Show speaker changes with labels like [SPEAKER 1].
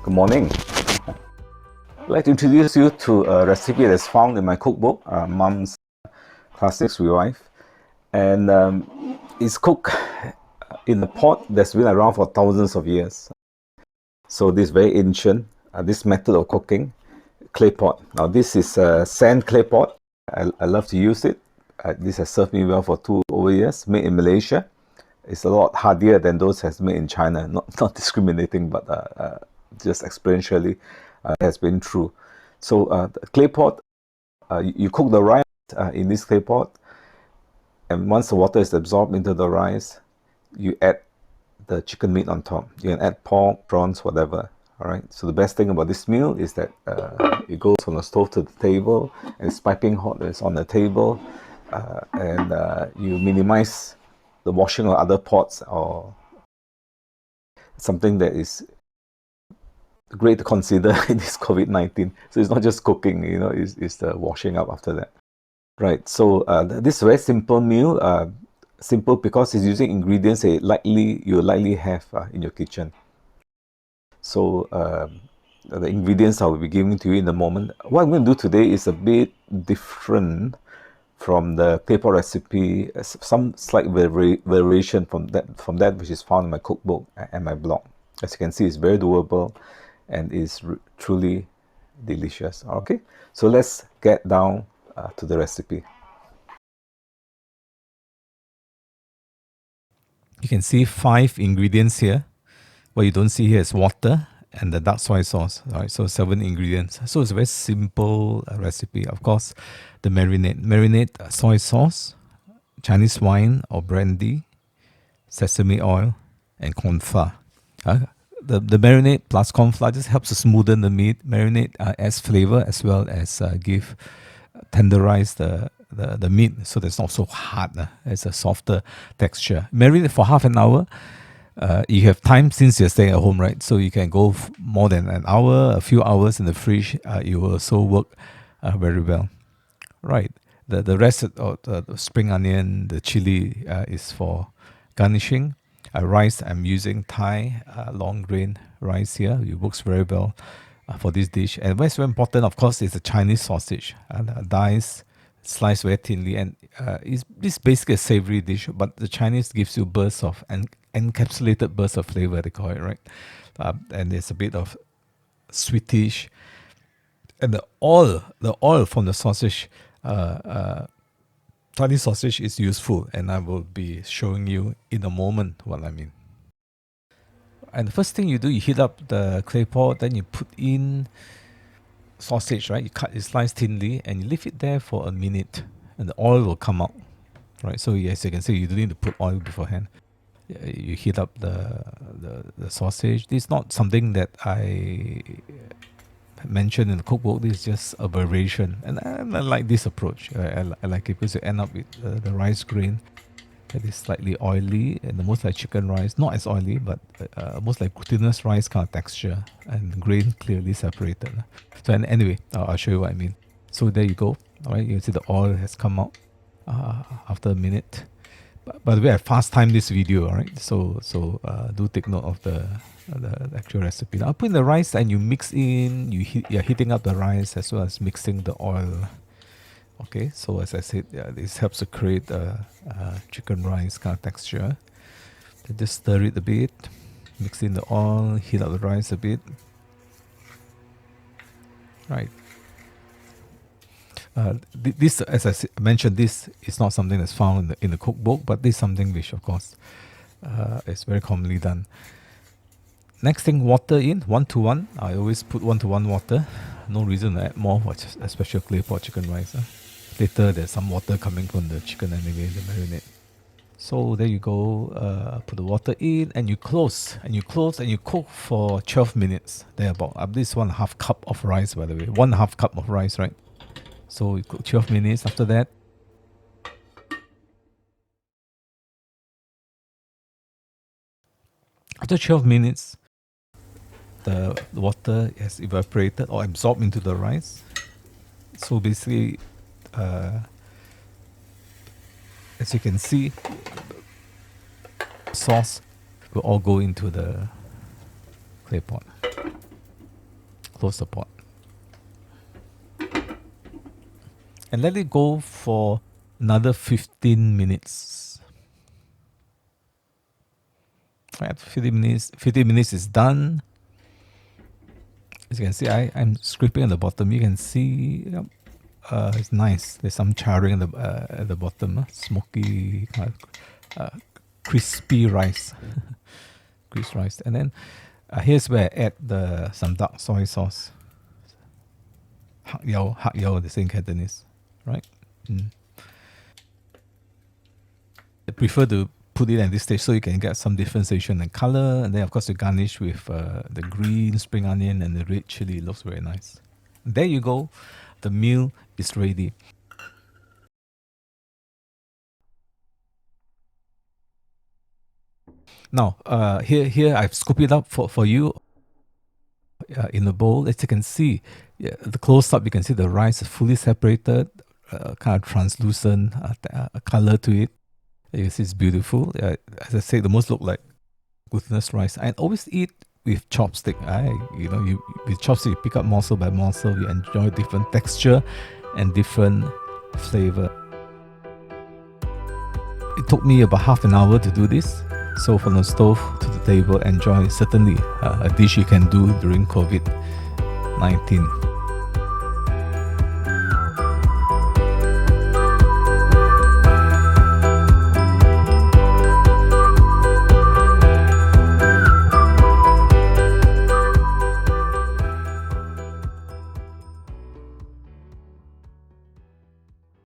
[SPEAKER 1] Good morning. I'd like to introduce you to a recipe that's found in my cookbook, Mom's Classics Revive. And it's cooked in a pot that's been around for thousands of years. So this is very ancient, this method of cooking, Claypot. Now this is a sand Claypot. I love to use it. This has served me well for over years, made in Malaysia. It's a lot hardier than those that's made in China. Not discriminating, but just experientially has been true. So the clay pot, you cook the rice in this clay pot, and once the water is absorbed into the rice, you add the chicken meat on top. You can add pork, prawns, whatever. All right. So the best thing about this meal is that it goes from the stove to the table, and it's piping hot. It's on the table, and you minimize the washing of other pots or something that is great to consider in this COVID-19. So it's not just cooking, it's the washing up after that. Right, so this very simple meal, simple because it's using ingredients that you likely have in your kitchen. So the ingredients I will be giving to you in a moment. What I'm going to do today is a bit different from the Claypot recipe, some slight variation from that which is found in my cookbook and my blog. As you can see, it's very doable and is truly delicious. Okay, so let's get down to the recipe. You can see 5 ingredients here. What you don't see here is water and the dark soy sauce. All right, so 7 ingredients. So it's a very simple recipe. Of course, the marinade soy sauce, Chinese wine or brandy, sesame oil, and corn flour. The marinade plus corn flour just helps to smoothen the meat. Marinade adds flavor as well as tenderize the meat, so that it's not so hard. It's a softer texture. Marinate for half an hour. You have time since you're staying at home, right? So you can go more than an hour, a few hours in the fridge. It will also work very well. Right. The rest of the spring onion, the chili is for garnishing. Rice, I'm using Thai long grain rice here. It works very well for this dish. And what's very important, of course, is the Chinese sausage. Diced, sliced very thinly. And it's basically a savory dish, but the Chinese gives you bursts of encapsulated bursts of flavor, they call it, right? And there's a bit of sweetish. And the oil from the sausage, Chinese sausage is useful, and I will be showing you in a moment what I mean. And the first thing you do, you heat up the clay pot, then you put in sausage, right? You slice thinly, and you leave it there for a minute, and the oil will come out, right? So as you can see, you don't need to put oil beforehand. You heat up the sausage. This is not something that I mentioned in the cookbook. This is just a variation, and I like this approach. I like it because you end up with the rice grain that is slightly oily and almost like chicken rice, not as oily, but almost like glutinous rice kind of texture, and grain clearly separated. So anyway, I'll show you what I mean. So there you go. All right, you can see the oil has come out after a minute. By the way, I fast time this video, all right? So do take note of the actual recipe. Now, I'll put in the rice and you mix in. You're heating up the rice as well as mixing the oil. Okay, so as I said, this helps to create a chicken rice kind of texture. Then just stir it a bit, mix in the oil, heat up the rice a bit. Right. This, as I mentioned, this is not something that's found in the cookbook, but this is something which, of course, is very commonly done. Next thing, water in 1:1. I always put 1:1 water. No reason to add more, especially Claypot chicken rice. Later, there's some water coming from the chicken anyway, the marinade. So there you go. Put the water in, and you close, and you cook for 12 minutes. There about this 1/2 cup of rice, by the way, 1/2 cup of rice, right? So you cook 12 minutes. After that, after 12 minutes, the water has evaporated or absorbed into the rice. So basically, as you can see, sauce will all go into the clay pot. Close the pot. And let it go for another 15 minutes. Right, 15 minutes is done. As you can see, I'm scraping at the bottom. You can see it's nice. There's some charring at the bottom. Smoky, crispy rice. Crisp rice. And then here's where I add some dark soy sauce. Hak yao, they say in Cantonese. Right? I prefer to put it at this stage so you can get some differentiation in color. And then, of course, you garnish with the green spring onion and the red chili. It looks very nice. There you go. The meal is ready. Now, here I've scooped it up for you in a bowl. As you can see, the close-up, you can see the rice is fully separated, kind of translucent color to it. You can see it's beautiful. As I say, the most look like glutinous rice. I always eat with chopstick. With chopstick, you pick up morsel by morsel. You enjoy different texture and different flavor. It took me about half an hour to do this. So from the stove to the table, enjoy certainly a dish you can do during COVID-19.